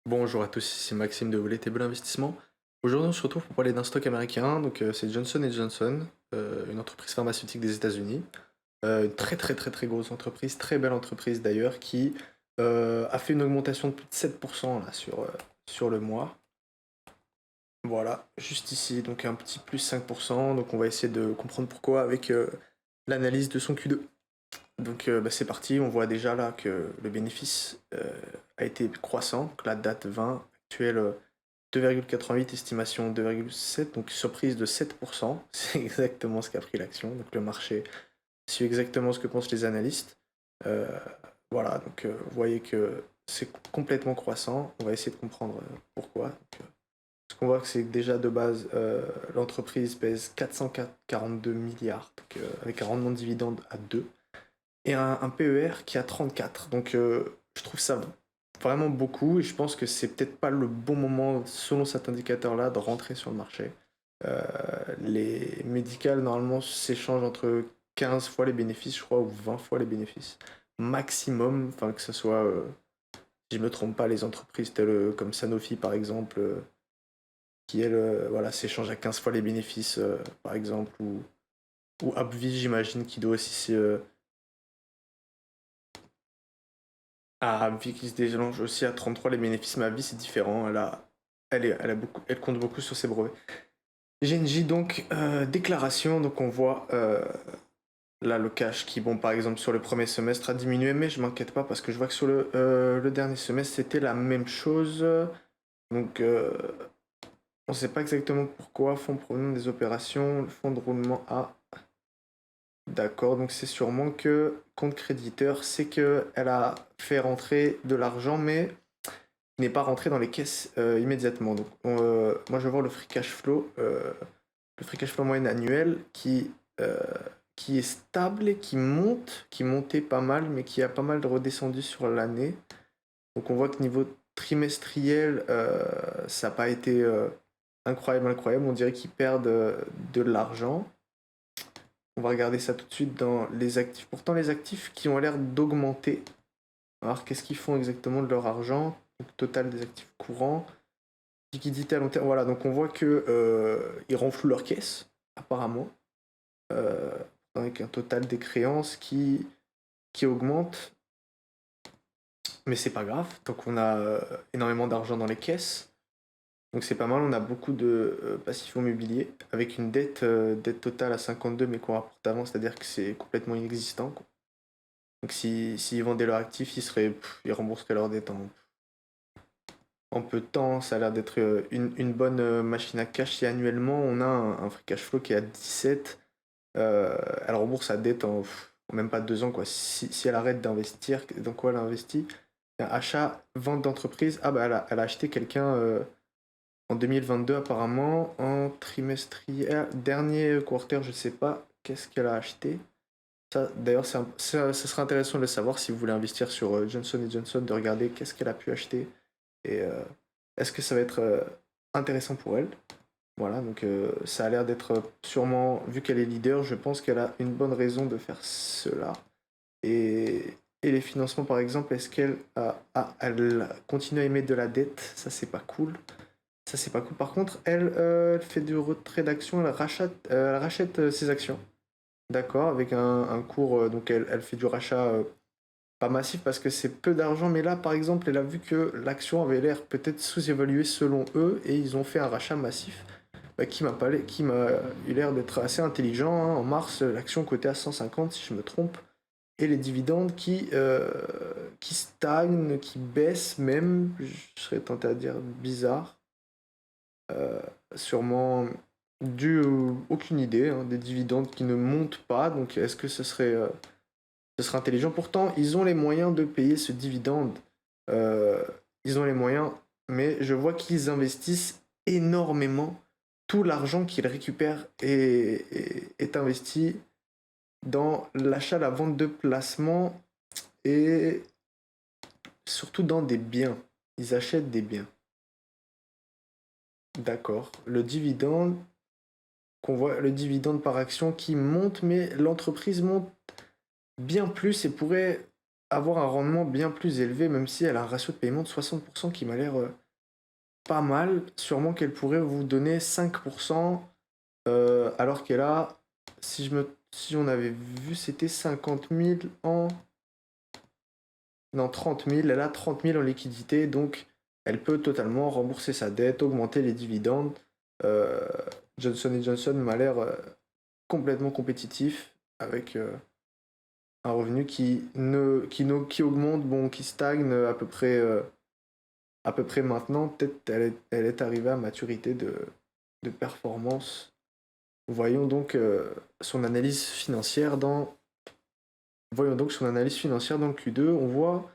Bonjour à tous, ici Maxime de Volatable Investissement. Aujourd'hui, on se retrouve pour parler d'un stock américain. Donc, c'est Johnson Johnson, une entreprise pharmaceutique des États-Unis. Une très très très très grosse entreprise, très belle entreprise d'ailleurs, qui a fait une augmentation de plus de 7% là, sur le mois. Voilà, juste ici, donc un petit plus 5%. Donc, on va essayer de comprendre pourquoi avec l'analyse de son Q2. Donc c'est parti, on voit déjà là que le bénéfice a été croissant, donc la date 20 actuelle 2,88, estimation 2,7, donc surprise de 7%, c'est exactement ce qu'a pris l'action, donc le marché suit exactement ce que pensent les analystes. Euh, voilà, donc vous voyez que c'est complètement croissant, on va essayer de comprendre pourquoi. Ce qu'on voit que c'est que déjà de base, l'entreprise pèse 442 milliards, donc, avec un rendement de dividende à 2 et un PER qui a 34. Donc je trouve ça vraiment beaucoup et je pense que c'est peut-être pas le bon moment, selon cet indicateur-là, de rentrer sur le marché. Euh, les médicales, normalement, s'échangent entre 15 fois les bénéfices, je crois, ou 20 fois les bénéfices. Maximum, enfin que ce soit, si je me trompe pas, les entreprises telles comme Sanofi, par exemple, qui, elles, voilà, s'échangent à 15 fois les bénéfices, par exemple, ou AbbVie, j'imagine, qui doit aussi à Vie qui se délange aussi à 33 les bénéfices, mais à Vie c'est différent, elle compte beaucoup sur ses brevets. GNJ donc, déclaration, donc on voit là le cash qui, bon par exemple sur le premier semestre a diminué, mais je m'inquiète pas parce que je vois que sur le dernier semestre c'était la même chose, donc on sait pas exactement pourquoi, fonds provenant des opérations, le fonds de roulement A. D'accord, donc c'est sûrement que compte créditeur, c'est que elle a fait rentrer de l'argent, mais n'est pas rentré dans les caisses immédiatement. Donc, moi, je vais voir le free cash flow moyen annuel euh, qui est stable et qui montait pas mal, mais qui a pas mal redescendu sur l'année. Donc, on voit que niveau trimestriel, ça n'a pas été incroyable, incroyable. On dirait qu'ils perdent de l'argent. On va regarder ça tout de suite dans les actifs. Pourtant, les actifs qui ont l'air d'augmenter. Alors, qu'est-ce qu'ils font exactement de leur argent? Donc, total des actifs courants. Liquidité à long terme. Voilà, donc on voit que ils renflouent leur caisse, apparemment, euh, avec un total des créances qui augmente. Mais c'est pas grave, tant qu'on a énormément d'argent dans les caisses. Donc c'est pas mal, on a beaucoup de passifs immobiliers, avec une dette totale à 52, mais qu'on rapporte avant, c'est-à-dire que c'est complètement inexistant, quoi. Donc s'ils vendaient leurs actifs, ils rembourseraient leur dette en peu de temps. Ça a l'air d'être une bonne machine à cash. Si annuellement on a un free cash flow qui est à 17, elle rembourse sa dette en même pas 2 ans, quoi. Si elle arrête d'investir, dans quoi elle investit? Achat, vente d'entreprise. Ah bah elle a acheté quelqu'un en 2022 apparemment, en trimestriel, dernier quarter, je sais pas qu'est-ce qu'elle a acheté. Ça, d'ailleurs, ça serait intéressant de le savoir si vous voulez investir sur Johnson Johnson, de regarder qu'est-ce qu'elle a pu acheter et est-ce que ça va être intéressant pour elle. Voilà, donc ça a l'air d'être sûrement, vu qu'elle est leader, je pense qu'elle a une bonne raison de faire cela. Et les financements, par exemple, est-ce qu'elle elle continue à émettre de la dette? Ça, c'est pas cool. Ça, c'est pas cool. Par contre, elle fait du retrait d'actions, elle rachète ses actions. D'accord, avec un cours, donc elle fait du rachat pas massif parce que c'est peu d'argent, mais là, par exemple, elle a vu que l'action avait l'air peut-être sous-évaluée selon eux et ils ont fait un rachat massif bah, qui m'a eu l'air d'être assez intelligent, hein. En mars, l'action cotait à 150 si je me trompe, et les dividendes qui stagnent, qui baissent même, je serais tenté à dire bizarre, euh, sûrement dû aucune idée, hein, des dividendes qui ne montent pas, donc est-ce que ce serait intelligent? Pourtant, ils ont les moyens de payer ce dividende, Euh, ils ont les moyens, mais je vois qu'ils investissent énormément. Tout l'argent qu'ils récupèrent est investi dans l'achat, la vente de placements et surtout dans des biens. Ils achètent des biens. D'accord. Le dividende par action qui monte, mais l'entreprise monte bien plus et pourrait avoir un rendement bien plus élevé, même si elle a un ratio de paiement de 60% qui m'a l'air pas mal. Sûrement qu'elle pourrait vous donner 5%, alors qu'elle a, si on avait vu, c'était 50 000 en... Non, 30 000, elle a 30 000 en liquidité, donc elle peut totalement rembourser sa dette, augmenter les dividendes. Euh, Johnson Johnson m'a l'air complètement compétitif, avec un revenu qui augmente, bon, qui stagne à peu près maintenant. Peut-être elle est arrivée à maturité de performance. Voyons donc son analyse financière dans Voyons donc son analyse financière dans le Q2. On voit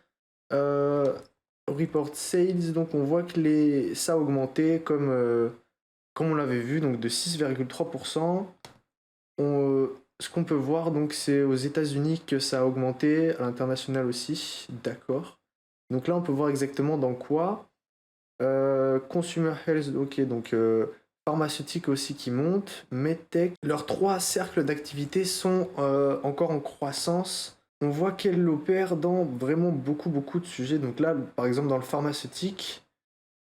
report sales, donc on voit que ça a augmenté comme on l'avait vu, donc de 6,3%. Ce qu'on peut voir, donc, c'est aux États-Unis que ça a augmenté, à l'international aussi, d'accord. Donc là, on peut voir exactement dans quoi. Consumer Health, ok, donc pharmaceutique aussi qui monte, MedTech. Leurs trois cercles d'activité sont encore en croissance. On voit qu'elle opère dans vraiment beaucoup de sujets. Donc là, par exemple, dans le pharmaceutique,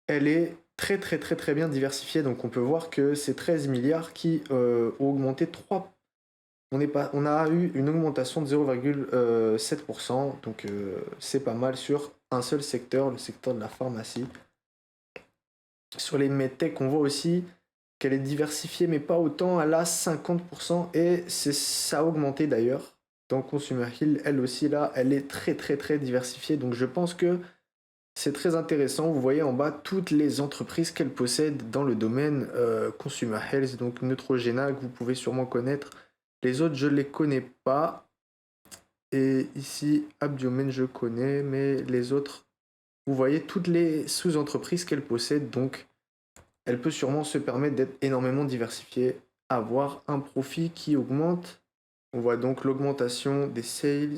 elle est très très très très bien diversifiée. Donc on peut voir que c'est 13 milliards qui ont augmenté 3. On a eu une augmentation de 0,7%. Donc c'est pas mal sur un seul secteur, le secteur de la pharmacie. Sur les medtech, on voit aussi qu'elle est diversifiée, mais pas autant. Elle a 50% et ça a augmenté d'ailleurs. Dans Consumer Hill, elle aussi, là, elle est très très très diversifiée. Donc je pense que c'est très intéressant. Vous voyez en bas toutes les entreprises qu'elle possède dans le domaine Consumer Health. Donc Neutrogena, que vous pouvez sûrement connaître. Les autres, je ne les connais pas. Et ici, Abiomed, je connais. Mais les autres, vous voyez toutes les sous-entreprises qu'elle possède. Donc elle peut sûrement se permettre d'être énormément diversifiée, avoir un profit qui augmente. On voit donc l'augmentation des sales.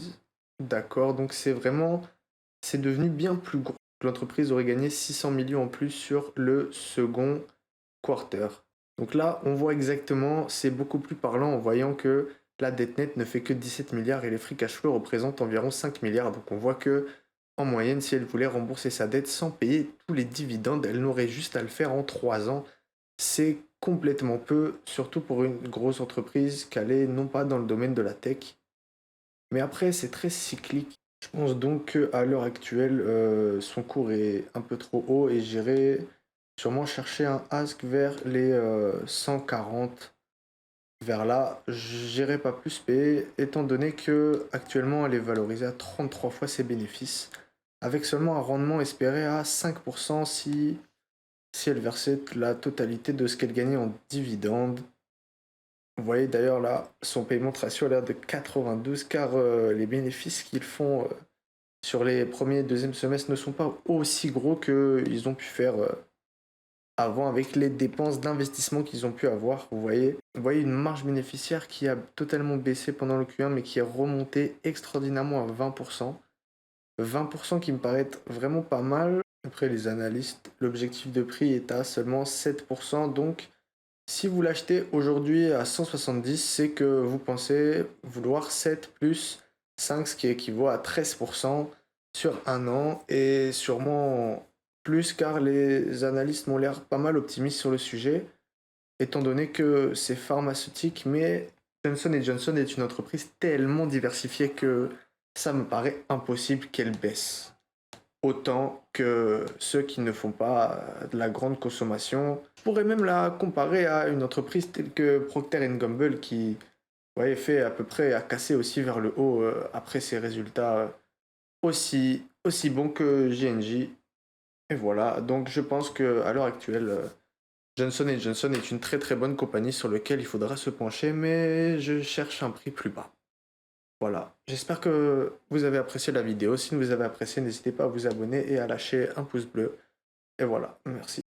D'accord, donc c'est devenu bien plus gros. L'entreprise aurait gagné 600 millions en plus sur le second quarter. Donc là, on voit exactement, c'est beaucoup plus parlant en voyant que la dette nette ne fait que 17 milliards et les free cash flow représentent environ 5 milliards. Donc on voit que en moyenne, si elle voulait rembourser sa dette sans payer tous les dividendes, elle n'aurait juste à le faire en 3 ans. C'est complètement peu, surtout pour une grosse entreprise calée non pas dans le domaine de la tech. Mais après, c'est très cyclique. Je pense donc qu'à l'heure actuelle, son cours est un peu trop haut et j'irai sûrement chercher un ask vers les 140. Vers là, j'irai pas plus payer, étant donné que actuellement elle est valorisée à 33 fois ses bénéfices, avec seulement un rendement espéré à 5% si elle versait la totalité de ce qu'elle gagnait en dividendes. Vous voyez d'ailleurs là, son paiement ratio a l'air de 92 car les bénéfices qu'ils font sur les premiers et deuxième semestres ne sont pas aussi gros qu'ils ont pu faire avant avec les dépenses d'investissement qu'ils ont pu avoir. Vous voyez une marge bénéficiaire qui a totalement baissé pendant le Q1 mais qui est remontée extraordinairement à 20%. 20% qui me paraît vraiment pas mal. Après les analystes, l'objectif de prix est à seulement 7%. Donc si vous l'achetez aujourd'hui à 170, c'est que vous pensez vouloir 7 plus 5, ce qui équivaut à 13% sur un an, et sûrement plus car les analystes m'ont l'air pas mal optimistes sur le sujet, étant donné que c'est pharmaceutique, mais Johnson Johnson est une entreprise tellement diversifiée que ça me paraît impossible qu'elle baisse autant que ceux qui ne font pas de la grande consommation. Je pourrais même la comparer à une entreprise telle que Procter Gamble qui fait à peu près à casser aussi vers le haut après ses résultats aussi bons que J&J. Et voilà, donc je pense qu'à l'heure actuelle, Johnson Johnson est une très très bonne compagnie sur laquelle il faudra se pencher, mais je cherche un prix plus bas. Voilà, j'espère que vous avez apprécié la vidéo. Si vous avez apprécié, n'hésitez pas à vous abonner et à lâcher un pouce bleu. Et voilà, merci.